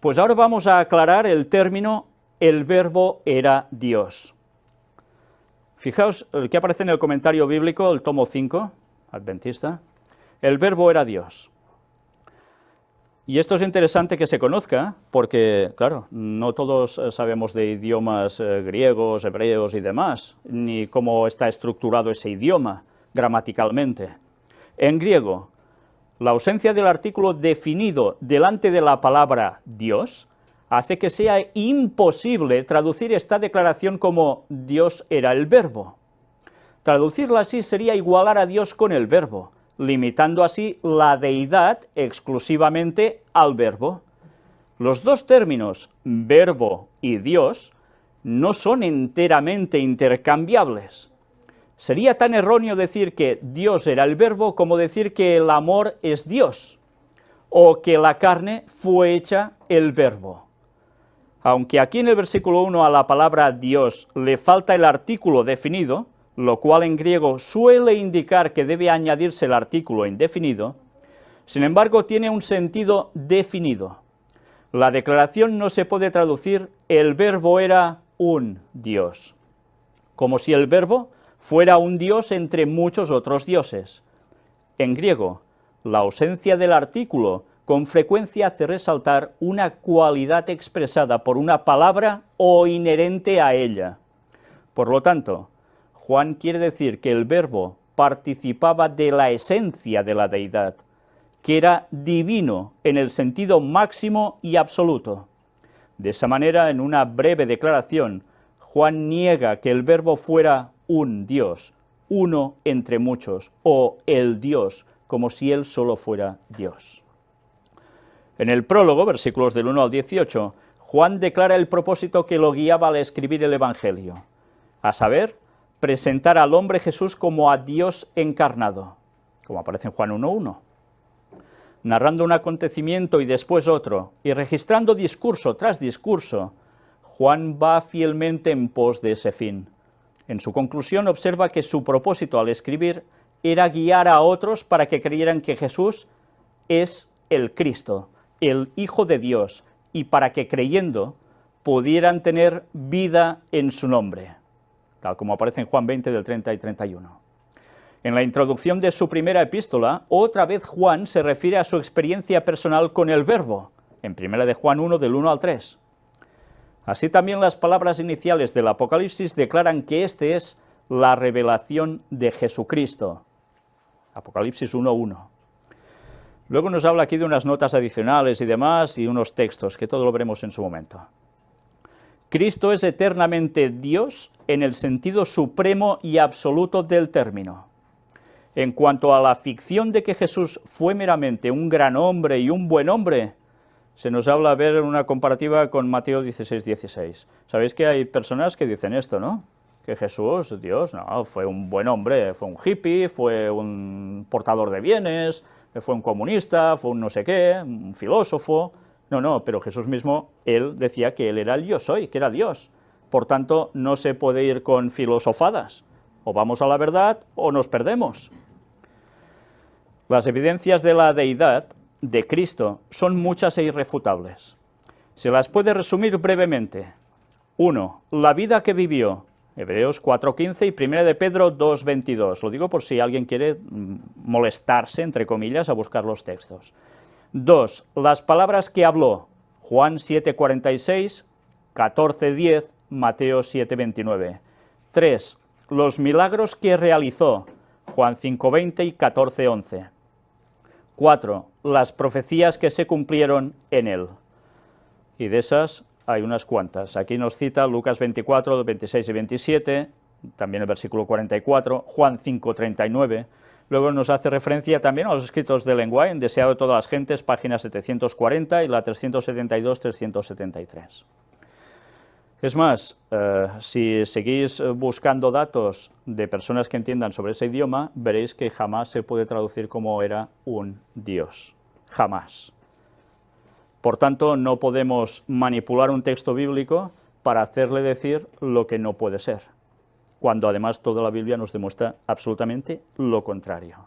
Pues ahora vamos a aclarar el término el verbo era Dios. Fijaos el que aparece en el comentario bíblico, el tomo 5, adventista, el verbo era Dios. Y esto es interesante que se conozca, porque, claro, no todos sabemos de idiomas griegos, hebreos y demás, ni cómo está estructurado ese idioma gramaticalmente. En griego, la ausencia del artículo definido delante de la palabra Dios hace que sea imposible traducir esta declaración como Dios era el verbo. Traducirla así sería igualar a Dios con el verbo, limitando así la deidad exclusivamente al verbo. Los dos términos, verbo y Dios, no son enteramente intercambiables. Sería tan erróneo decir que Dios era el verbo como decir que el amor es Dios, o que la carne fue hecha el verbo. Aunque aquí en el versículo 1 a la palabra Dios le falta el artículo definido, lo cual en griego suele indicar que debe añadirse el artículo indefinido, sin embargo tiene un sentido definido. La declaración no se puede traducir el verbo era un Dios, como si el verbo fuera un Dios entre muchos otros dioses. En griego, la ausencia del artículo con frecuencia hace resaltar una cualidad expresada por una palabra o inherente a ella. Por lo tanto, Juan quiere decir que el verbo participaba de la esencia de la deidad, que era divino en el sentido máximo y absoluto. De esa manera, en una breve declaración, Juan niega que el verbo fuera un Dios, uno entre muchos, o el Dios, como si él solo fuera Dios. En el prólogo, versículos del 1 al 18, Juan declara el propósito que lo guiaba al escribir el Evangelio, a saber, presentar al hombre Jesús como a Dios encarnado, como aparece en Juan 1:1, narrando un acontecimiento y después otro, y registrando discurso tras discurso, Juan va fielmente en pos de ese fin. En su conclusión observa que su propósito al escribir era guiar a otros para que creyeran que Jesús es el Cristo, el Hijo de Dios, y para que creyendo pudieran tener vida en su nombre, tal como aparece en Juan 20 del 30 y 31. En la introducción de su primera epístola, otra vez Juan se refiere a su experiencia personal con el verbo, en 1 de Juan 1 del 1 al 3. Así también las palabras iniciales del Apocalipsis declaran que este es la revelación de Jesucristo, Apocalipsis 1:1. Luego nos habla aquí de unas notas adicionales y demás, y unos textos, que todo lo veremos en su momento. Cristo es eternamente Dios en el sentido supremo y absoluto del término. En cuanto a la ficción de que Jesús fue meramente un gran hombre y un buen hombre, se nos habla a ver una comparativa con Mateo 16:16. Sabéis que hay personas que dicen esto, ¿no? Que Jesús, Dios, no, fue un buen hombre, fue un hippie, fue un portador de bienes, fue un comunista, fue un no sé qué, un filósofo. No, pero Jesús mismo, él decía que él era el yo soy, que era Dios. Por tanto, no se puede ir con filosofadas. O vamos a la verdad o nos perdemos. Las evidencias de la deidad de Cristo son muchas e irrefutables. Se las puede resumir brevemente. 1. La vida que vivió, Hebreos 4:15 y 1 de Pedro 2:22. Lo digo por si alguien quiere molestarse, entre comillas, a buscar los textos. 2. Las palabras que habló, Juan 7:46, 14:10, Mateo 7:29. 3. Los milagros que realizó, Juan 5:20 y 14:11. 4. Las profecías que se cumplieron en él. Y de esas hay unas cuantas. Aquí nos cita Lucas 24, 26 y 27, también el versículo 44, Juan 5:39. Luego nos hace referencia también a los escritos de Lenguain, Deseado de todas las gentes, páginas 740 y la 372-373. Es más, si seguís buscando datos de personas que entiendan sobre ese idioma, veréis que jamás se puede traducir como era un Dios. Jamás. Por tanto, no podemos manipular un texto bíblico para hacerle decir lo que no puede ser, cuando además toda la Biblia nos demuestra absolutamente lo contrario.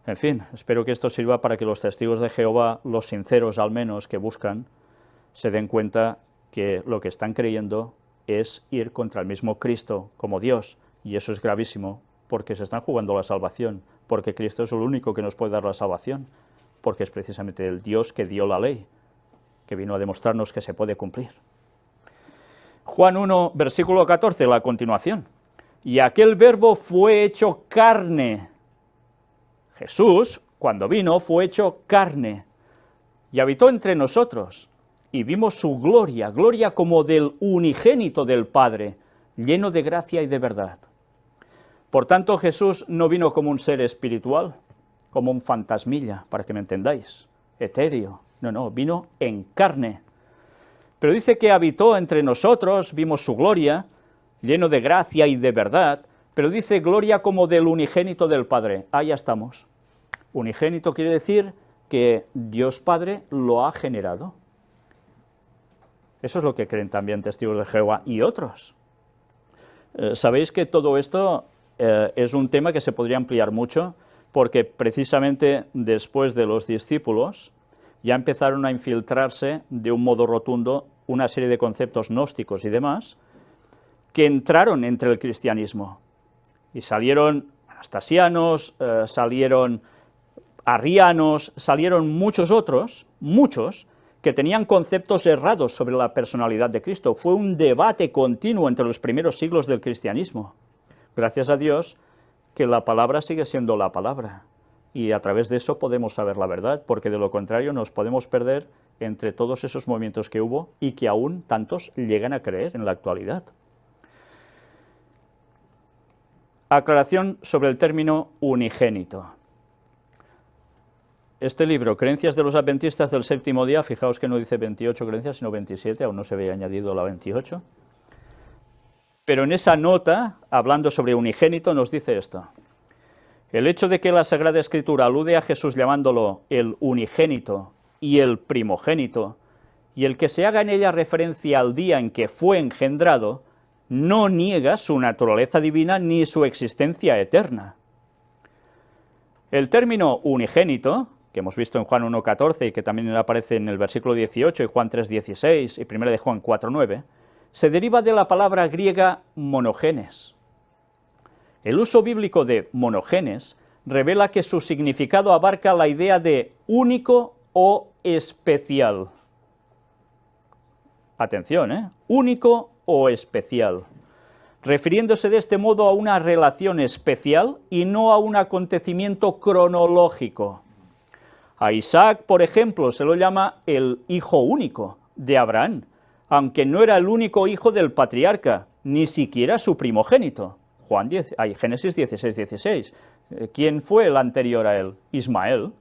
En fin, espero que esto sirva para que los testigos de Jehová, los sinceros al menos que buscan, se den cuenta que lo que están creyendo es ir contra el mismo Cristo como Dios, y eso es gravísimo, porque se están jugando la salvación, porque Cristo es el único que nos puede dar la salvación, porque es precisamente el Dios que dio la ley, que vino a demostrarnos que se puede cumplir. Juan 1, versículo 14, la continuación. Y aquel verbo fue hecho carne. Jesús, cuando vino, fue hecho carne, y habitó entre nosotros, y vimos su gloria, gloria como del unigénito del Padre, lleno de gracia y de verdad. Por tanto, Jesús no vino como un ser espiritual, como un fantasmilla, para que me entendáis, etéreo, no, vino en carne. Pero dice que habitó entre nosotros, vimos su gloria, lleno de gracia y de verdad, pero dice gloria como del unigénito del Padre. Ahí estamos. Unigénito quiere decir que Dios Padre lo ha generado. Eso es lo que creen también testigos de Jehová y otros. Sabéis que todo esto es un tema que se podría ampliar mucho, porque precisamente después de los discípulos ya empezaron a infiltrarse de un modo rotundo una serie de conceptos gnósticos y demás, que entraron entre el cristianismo, y salieron anastasianos, salieron arrianos, salieron muchos otros, muchos, que tenían conceptos errados sobre la personalidad de Cristo. Fue un debate continuo entre los primeros siglos del cristianismo. Gracias a Dios que la palabra sigue siendo la palabra, y a través de eso podemos saber la verdad, porque de lo contrario nos podemos perder entre todos esos movimientos que hubo y que aún tantos llegan a creer en la actualidad. Aclaración sobre el término unigénito. Este libro, Creencias de los Adventistas del Séptimo Día, fijaos que no dice 28 creencias, sino 27, aún no se había añadido la 28, pero en esa nota, hablando sobre unigénito, nos dice esto: el hecho de que la Sagrada Escritura alude a Jesús llamándolo el unigénito y el primogénito, y el que se haga en ella referencia al día en que fue engendrado, no niega su naturaleza divina ni su existencia eterna. El término unigénito, que hemos visto en Juan 1,14 y que también aparece en el versículo 18 y Juan 3,16 y 1 de Juan 4,9, se deriva de la palabra griega monogenes. El uso bíblico de monogenes revela que su significado abarca la idea de único o especial. Atención, único o especial, refiriéndose de este modo a una relación especial y no a un acontecimiento cronológico. A Isaac, por ejemplo, se lo llama el hijo único de Abraham, aunque no era el único hijo del patriarca, ni siquiera su primogénito. Génesis 16:16. ¿Quién fue el anterior a él? Ismael.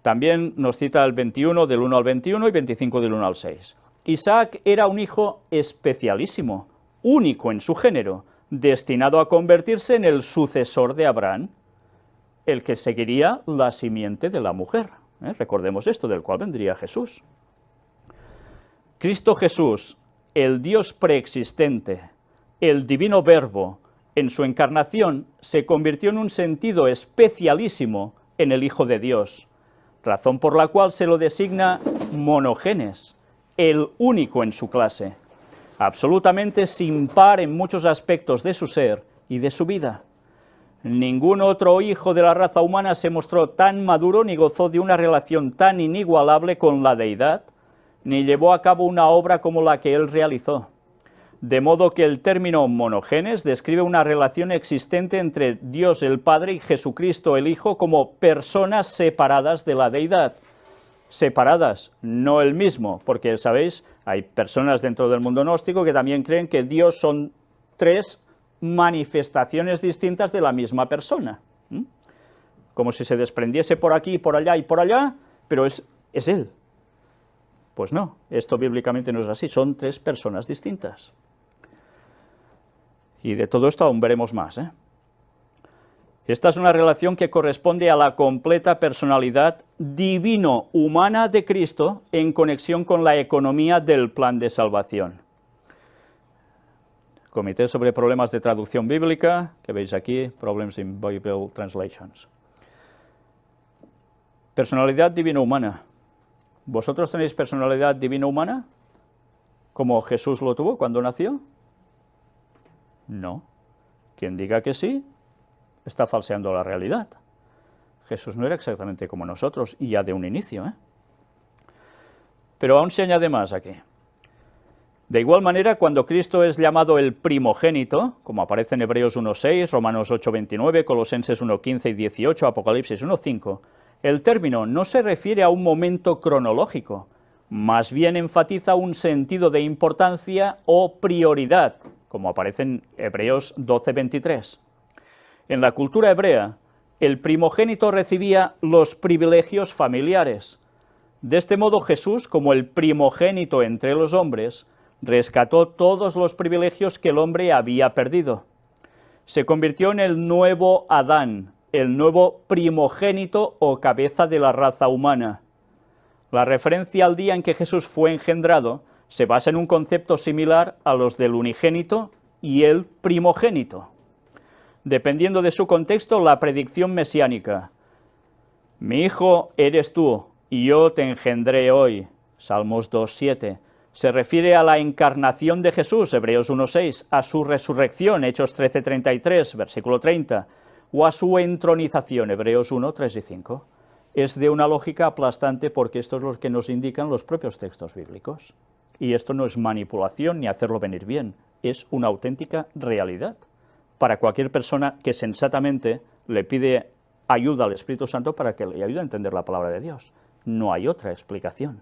También nos cita el 21 del 1 al 21 y 25 del 1 al 6. Isaac era un hijo especialísimo, único en su género, destinado a convertirse en el sucesor de Abraham, el que seguiría la simiente de la mujer. Recordemos esto, del cual vendría Jesús. Cristo Jesús, el Dios preexistente, el divino Verbo, en su encarnación se convirtió en un sentido especialísimo en el Hijo de Dios, razón por la cual se lo designa monogenes, el único en su clase, absolutamente sin par en muchos aspectos de su ser y de su vida. Ningún otro hijo de la raza humana se mostró tan maduro ni gozó de una relación tan inigualable con la deidad, ni llevó a cabo una obra como la que él realizó. De modo que el término monogenes describe una relación existente entre Dios el Padre y Jesucristo el Hijo como personas separadas de la deidad. Separadas, no el mismo, porque, ¿sabéis?, hay personas dentro del mundo gnóstico que también creen que Dios son tres manifestaciones distintas de la misma persona. Como si se desprendiese por aquí, por allá y por allá, pero es Él. Pues no, esto bíblicamente no es así, son tres personas distintas. Y de todo esto aún veremos más. Esta es una relación que corresponde a la completa personalidad divino-humana de Cristo en conexión con la economía del plan de salvación. Comité sobre problemas de traducción bíblica, que veis aquí, Problems in Bible Translations. Personalidad divino-humana. ¿Vosotros tenéis personalidad divina humana? ¿Como Jesús lo tuvo cuando nació? No. Quien diga que sí, está falseando la realidad. Jesús no era exactamente como nosotros, y ya de un inicio, ¿eh? Pero aún se añade más aquí. De igual manera, cuando Cristo es llamado el primogénito, como aparece en Hebreos 1.6, Romanos 8.29, Colosenses 1.15 y 18, Apocalipsis 1.5, el término no se refiere a un momento cronológico, más bien enfatiza un sentido de importancia o prioridad, como aparece en Hebreos 12.23. En la cultura hebrea, el primogénito recibía los privilegios familiares. De este modo, Jesús, como el primogénito entre los hombres, rescató todos los privilegios que el hombre había perdido. Se convirtió en el nuevo Adán, el nuevo primogénito o cabeza de la raza humana. La referencia al día en que Jesús fue engendrado se basa en un concepto similar a los del unigénito y el primogénito. Dependiendo de su contexto, la predicción mesiánica: mi hijo eres tú, y yo te engendré hoy, Salmos 2.7, se refiere a la encarnación de Jesús, Hebreos 1.6, a su resurrección, Hechos 13.33, versículo 30, o a su entronización, Hebreos 1.3 y 5. Es de una lógica aplastante porque esto es lo que nos indican los propios textos bíblicos. Y esto no es manipulación ni hacerlo venir bien, es una auténtica realidad para cualquier persona que sensatamente le pide ayuda al Espíritu Santo para que le ayude a entender la palabra de Dios. No hay otra explicación.